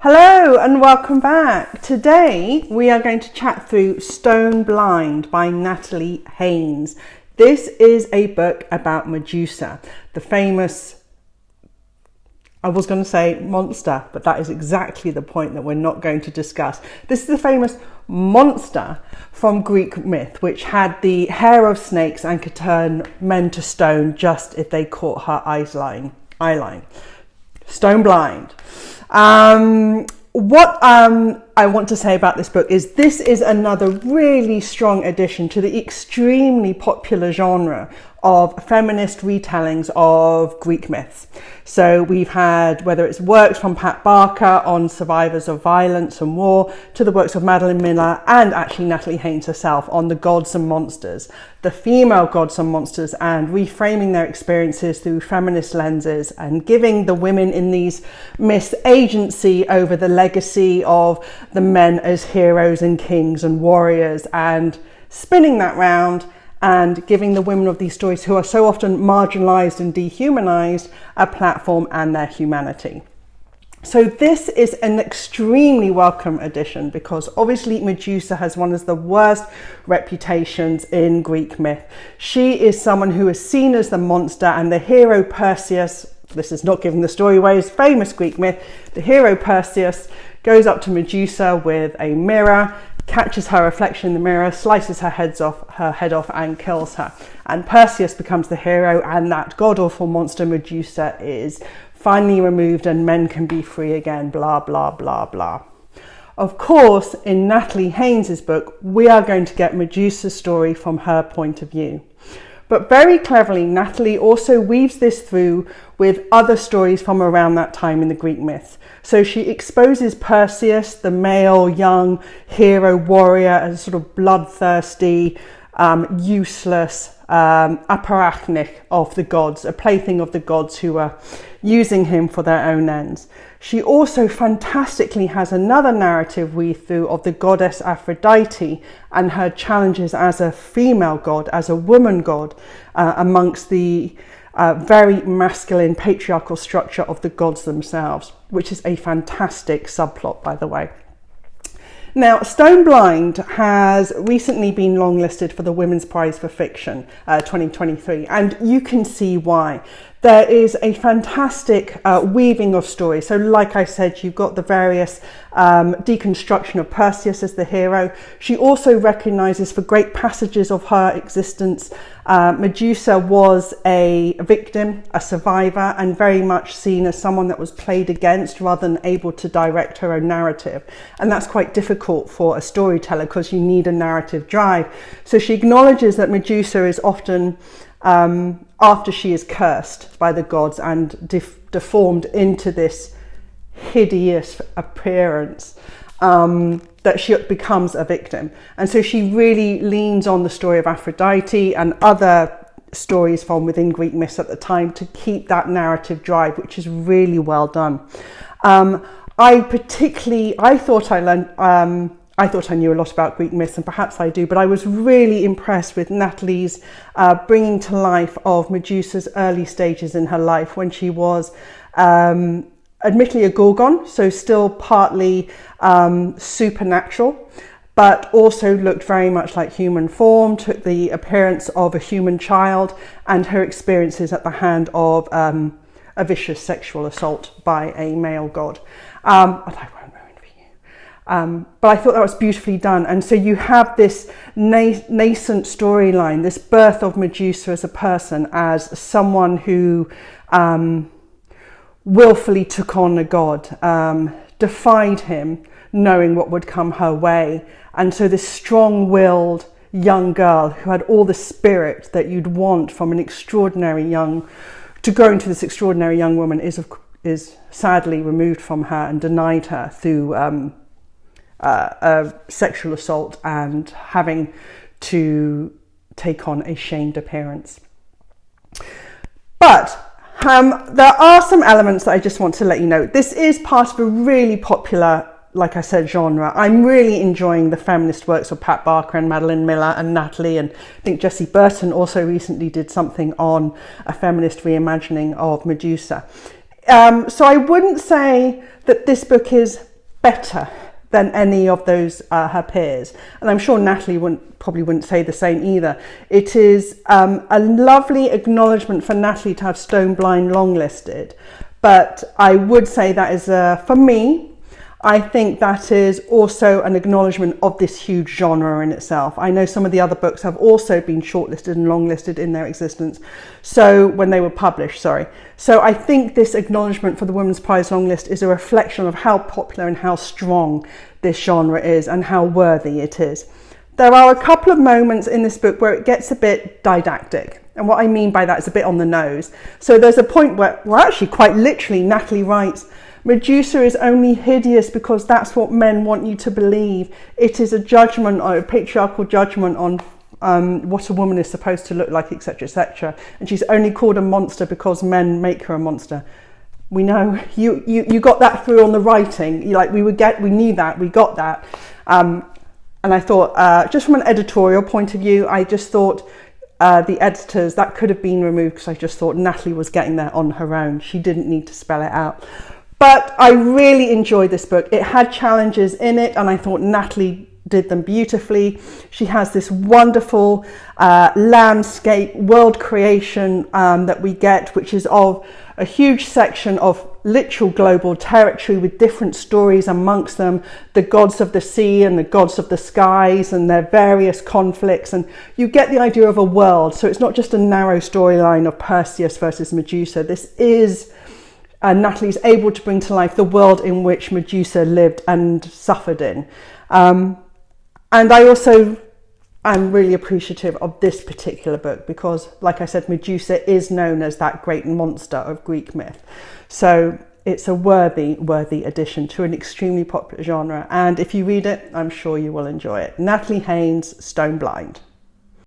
Hello and welcome back. Today we are going to chat through Stone Blind by Natalie Haynes. This is a book about Medusa, the famous, I was going to say monster, but that is exactly the point that we're not going to discuss. This is the famous monster from Greek myth, which had the hair of snakes and could turn men to stone just if they caught her eyeline. Stone Blind. What I want to say about this book is this is another really strong addition to the extremely popular genre of feminist retellings of Greek myths. So we've had, whether it's works from Pat Barker on survivors of violence and war, to the works of Madeline Miller and actually Natalie Haynes herself on the gods and monsters, the female gods and monsters, and reframing their experiences through feminist lenses and giving the women in these myths agency over the legacy of the men as heroes and kings and warriors, and spinning that round and giving the women of these stories, who are so often marginalized and dehumanized, a platform and their humanity. So this is an extremely welcome addition because obviously Medusa has one of the worst reputations in Greek myth. She is someone who is seen as the monster, and the hero Perseus, this is not giving the story away, is famous Greek myth. The hero Perseus goes up to Medusa with a mirror, catches her reflection in the mirror, slices her head off and kills her. And Perseus becomes the hero, and that god-awful monster Medusa is finally removed and men can be free again, blah, blah, blah, blah. Of course, in Natalie Haynes' book, we are going to get Medusa's story from her point of view. But very cleverly, Natalie also weaves this through with other stories from around that time in the Greek myth. So she exposes Perseus, the male young hero warrior, as a sort of bloodthirsty, useless apparatchik of the gods, a plaything of the gods who are using him for their own ends. She also fantastically has another narrative weave through of the goddess Aphrodite and her challenges as a female god, as a woman god, amongst the very masculine patriarchal structure of the gods themselves, which is a fantastic subplot, by the way. Now, Stone Blind has recently been longlisted for the Women's Prize for Fiction 2023, and you can see why. There is a fantastic weaving of stories. So like I said, you've got the various deconstruction of Perseus as the hero. She also recognises, for great passages of her existence, Medusa was a victim, a survivor, and very much seen as someone that was played against rather than able to direct her own narrative. And that's quite difficult for a storyteller because you need a narrative drive. So she acknowledges that Medusa is often, after she is cursed by the gods and deformed into this hideous appearance, that she becomes a victim. And so she really leans on the story of Aphrodite and other stories from within Greek myths at the time to keep that narrative drive, which is really well done. I thought I knew a lot about Greek myths, and perhaps I do, but I was really impressed with Natalie's bringing to life of Medusa's early stages in her life when she was admittedly a Gorgon, so still partly supernatural, but also looked very much like human form, took the appearance of a human child, and her experiences at the hand of a vicious sexual assault by a male god. But I thought that was beautifully done. And so you have this nascent storyline, this birth of Medusa as a person, as someone who willfully took on a god, defied him, knowing what would come her way. And so this strong-willed young girl who had all the spirit that you'd want from an extraordinary young, to grow into this extraordinary young woman, is sadly removed from her and denied her through a sexual assault and having to take on a shamed appearance. But there are some elements that I just want to let you know. This is part of a really popular, like I said, genre. I'm really enjoying the feminist works of Pat Barker and Madeline Miller and Natalie, and I think Jessie Burton also recently did something on a feminist reimagining of Medusa. So I wouldn't say that this book is better than any of those her peers, and I'm sure Natalie probably wouldn't say the same either. It is a lovely acknowledgement for Natalie to have Stone Blind longlisted, but I would say that is for me, I think that is also an acknowledgement of this huge genre in itself. I know some of the other books have also been shortlisted and longlisted in their existence, so when they were published, sorry. So I think this acknowledgement for the Women's Prize longlist is a reflection of how popular and how strong this genre is and how worthy it is. There are a couple of moments in this book where it gets a bit didactic. And what I mean by that is a bit on the nose. So there's a point where, well, actually quite literally, Natalie writes, Medusa is only hideous because that's what men want you to believe. It is a judgment, or a patriarchal judgment on what a woman is supposed to look like, etc., etc. And she's only called a monster because men make her a monster. We know you got that through on the writing. We knew that, we got that. And I thought, just from an editorial point of view, I just thought the editors, that could have been removed, because I just thought Natalie was getting there on her own. She didn't need to spell it out. But I really enjoyed this book. It had challenges in it, and I thought Natalie did them beautifully. She has this wonderful landscape, world creation that we get, which is of a huge section of literal global territory with different stories amongst them, the gods of the sea and the gods of the skies and their various conflicts, and you get the idea of a world. So it's not just a narrow storyline of Perseus versus Medusa. This is Natalie's able to bring to life the world in which Medusa lived and suffered in. And I also am really appreciative of this particular book because, like I said, Medusa is known as that great monster of Greek myth. So it's a worthy addition to an extremely popular genre. And if you read it, I'm sure you will enjoy it. Natalie Haynes, Stone Blind.